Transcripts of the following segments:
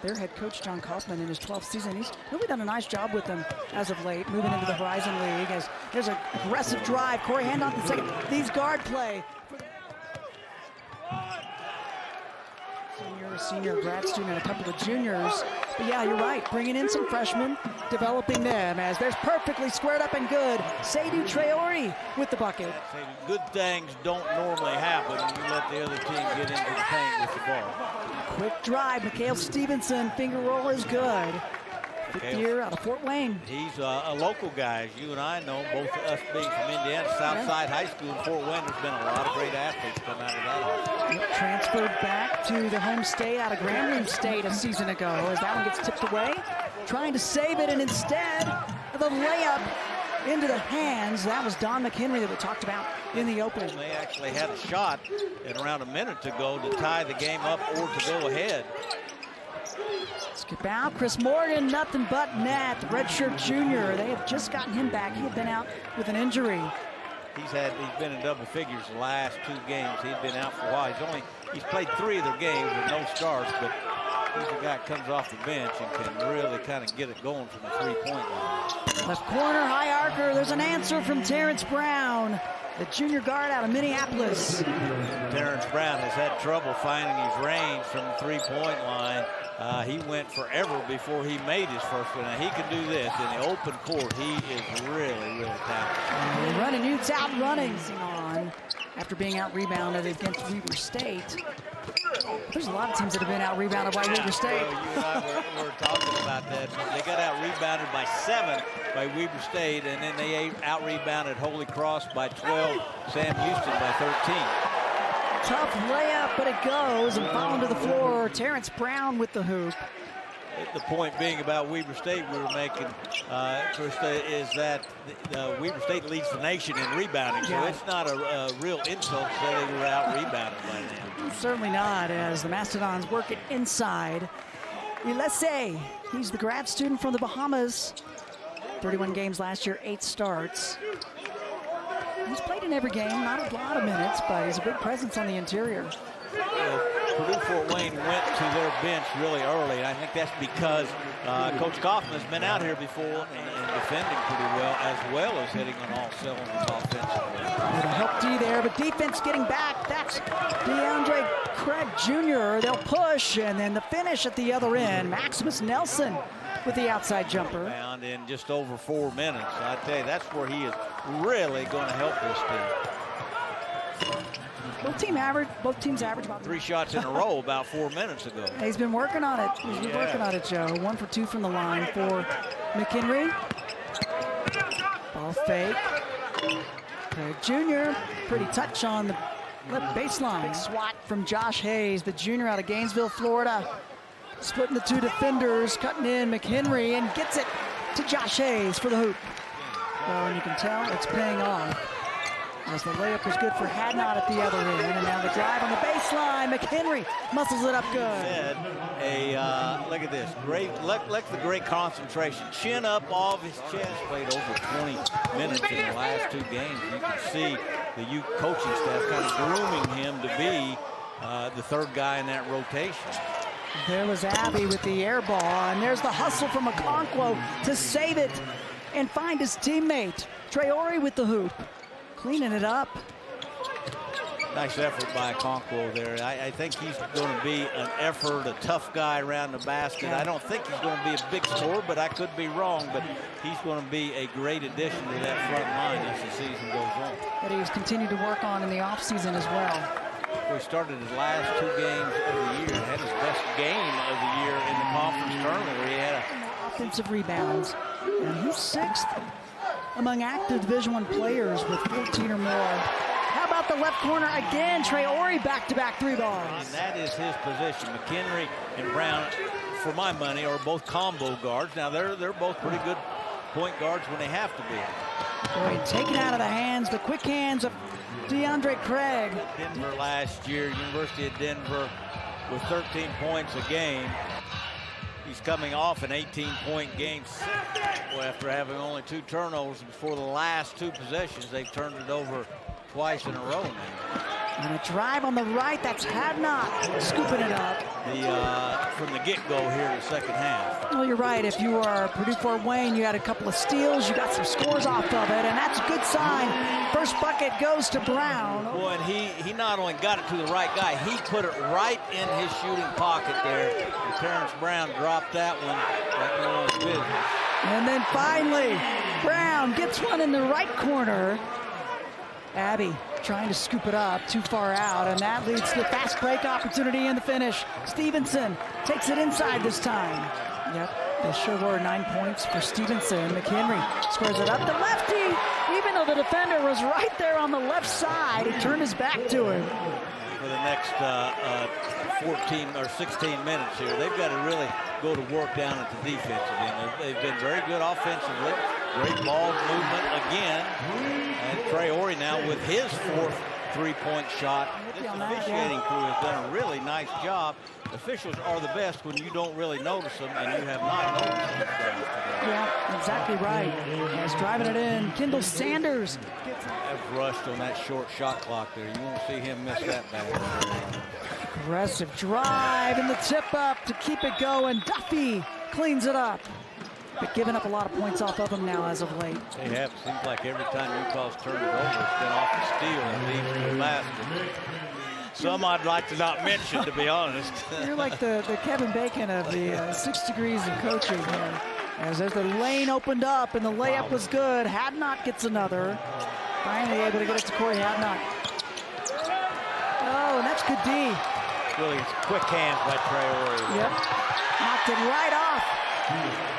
their head coach, John Kaufman, in his 12th season. He's really done a nice job with them as of late, moving into the Horizon League. As there's an aggressive drive. Corey handoff the second. These guard play. Senior grad student and a couple of juniors. But yeah, you're right. Bringing in some freshmen, developing them as there's perfectly squared up and good. Seydou Traore with the bucket. Good things don't normally happen when you let the other team get into the paint with the ball. Quick drive. Mikhail Stevenson, finger roll is good. Fifth year out of Fort Wayne. He's a local guy, as you and I know, both of us being from Indiana. Southside High School in Fort Wayne, there's been a lot of great athletes come out of that. Transferred back to the home state out of Grambling State a season ago as that one gets tipped away. Trying to save it, and instead the layup into the hands. That was Don McHenry that we talked about in the opening. They actually had a shot at around a minute to go to tie the game up or to go ahead. Skip out, Chris Morgan, nothing but net. The redshirt junior, they have just gotten him back. He had been out with an injury. He's been in double figures the last 2 games. He'd been out for a while. He's played 3 of their games with no starts, but he's a guy that comes off the bench and can really kind of get it going from the 3-point line. Left corner, high archer. There's an answer from Terrence Brown, the junior guard out of Minneapolis. Terrence Brown has had trouble finding his range from the 3-point line. He went forever before he made his first one. Now he can do this in the open court. He is really, really talented. Running Utes out running on after being out rebounded against Weber State. There's a lot of teams that have been out rebounded by Weber State. Well, you and I were talking about that. They got out rebounded by 7 by Weber State, and then they out rebounded Holy Cross by 12, Sam Houston by 13. Tough layup, but it goes and falling to the floor. Terrence Brown with the hoop. The point being about Weber State we were making, Chris, is that Weber State leads the nation in rebounding, so it's not a real insult to say they were out rebounded by them. Certainly not, as the Mastodons work it inside. Ilese, he's the grad student from the Bahamas. 31 games last year, 8 starts. He's played in every game, not a lot of minutes, but he's a big presence on the interior. Purdue Fort Wayne went to their bench really early, and I think that's because Coach Kaufman has been out here before and defending pretty well as hitting on all cylinders offensively. Little help D there, but defense getting back. That's DeAndre Craig Jr. They'll push, and then the finish at the other end. Maximus Nelson with the outside jumper. And in just over 4 minutes. I tell you, that's where he is really going to help this team. Both teams average about 3 shots in a row about 4 minutes ago. He's been working on it. He's been working on it, Joe. 1 for 2 from the line for McHenry. Ball fake. Craig Jr. Pretty touch on the left baseline. Swat from Josh Hayes, the junior out of Gainesville, Florida. Splitting the 2 defenders, cutting in McHenry, and gets it to Josh Hayes for the hoop. Well, and you can tell it's paying off, as the layup was good for Hadnot at the other end, and now the drive on the baseline. McHenry muscles it up good. Look at this, look the great concentration. Chin up off his chest. Played over 20 minutes in the last 2 games. You can see the Ute coaching staff kind of grooming him to be the 3rd guy in that rotation. There was Abbey with the air ball, and there's the hustle from Okonkwo to save it and find his teammate. Traore with the hoop, cleaning it up. Nice effort by Okonkwo there. I think he's going to be an effort, a tough guy around the basket. I don't think he's going to be a big scorer, but I could be wrong. But he's going to be a great addition to that front line as the season goes on. That he's continued to work on in the offseason as well. He started his last 2 games of the year, had his best game of the year in the conference tournament where he had offensive rebounds. And he's 6th among active Division I players with 14 or more. How about the left corner again? Traore back-to-back 3 bars. And that is his position. McHenry and Brown, for my money, are both combo guards. Now, they're both pretty good point guards when they have to be. Boy, taken out of the hands, the quick hands of DeAndre Craig. Denver last year, University of Denver with 13 points a game. He's coming off an 18-point game after having only 2 turnovers before the last 2 possessions. They've turned it over twice in a row now. And a drive on the right, that's Hadnot scooping it up. From the get-go here in the second half. Well, you're right. If you are Purdue Fort Wayne, you had a couple of steals, you got some scores off of it, and that's a good sign. First bucket goes to Brown. Boy, and he not only got it to the right guy, he put it right in his shooting pocket there. And Terrence Brown dropped that one like no one's business. And then finally, Brown gets one in the right corner. Abby trying to scoop it up, too far out, and that leads to a fast break opportunity in the finish. Stevenson takes it inside this time. Yep, they sure were 9 points for Stevenson. McHenry squares it up. The lefty, even though the defender was right there on the left side, he turned his back to him. For the next 14 or 16 minutes here, they've got to really go to work down at the defensive end. They've been very good offensively. Great ball movement again. And Trey Ori now with his fourth three-point shot. This officiating crew has done a really nice job. Officials are the best when you don't really notice them, and you have not noticed them. Yeah, exactly right. He's driving it in. Kendall Sanders That's rushed on that short shot clock there. You won't see him miss that bad. aggressive drive and the tip up to keep it going. Duffy cleans it up. But giving up a lot of points off of them now as of late. They have. It seems like every time Utah's turned it over, it's been off the steal and leaves to the basket. Some I'd like to not mention, to be honest. You're like the Kevin Bacon of the 6 degrees of coaching here. As the lane opened up and the layup was good. Hadnot gets another. Finally able to get it to Corey Hadnot. Oh, and that's good D. Really quick hands by Trey Ori. Yep. Knocked it right off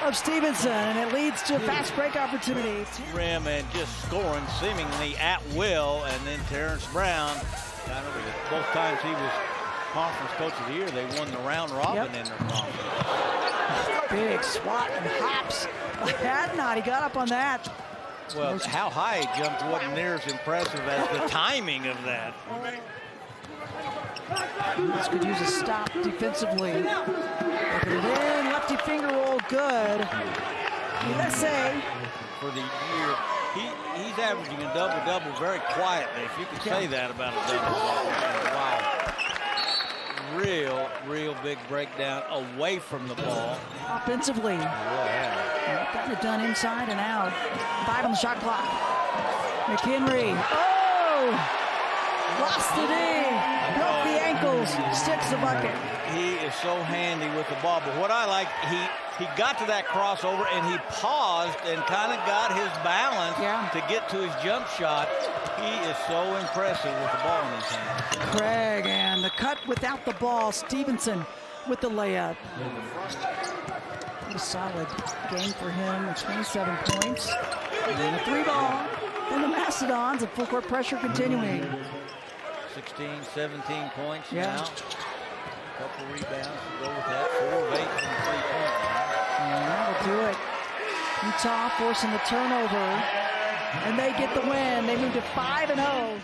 of Stevenson, and it leads to a fast break opportunity. Rim and just scoring seemingly at will, and then Terrence Brown, both times he was conference coach of the year, they won the round robin in their conference. Big swat and hops by Hadnot. He got up on that. Well, how high he jumped wasn't near as impressive as the timing of that. This could use a stop defensively. Look at it in, lefty finger roll, good. USA. For the year, he's averaging a double-double very quietly, if you could say that about a double-double. Wow. Real big breakdown away from the ball. Offensively. Yeah. Got it done inside and out. 5 on the shot clock. McHenry. Oh! Lost the knee. Broke the ankles. Sticks the bucket. He is so handy with the ball. But what I like, he got to that crossover and he paused and kind of got his balance to get to his jump shot. He is so impressive with the ball in his hands. Craig, and the cut without the ball. Stevenson with the layup. A solid game for him with 27 points. And then a 3-ball from the Mastodons, and full court pressure continuing. 16, 17 points now. Yeah. A couple rebounds to go with that. 4 of 8 from the 3-point line. And that'll do it. Utah forcing the turnover, and they get the win. They move to 5-0.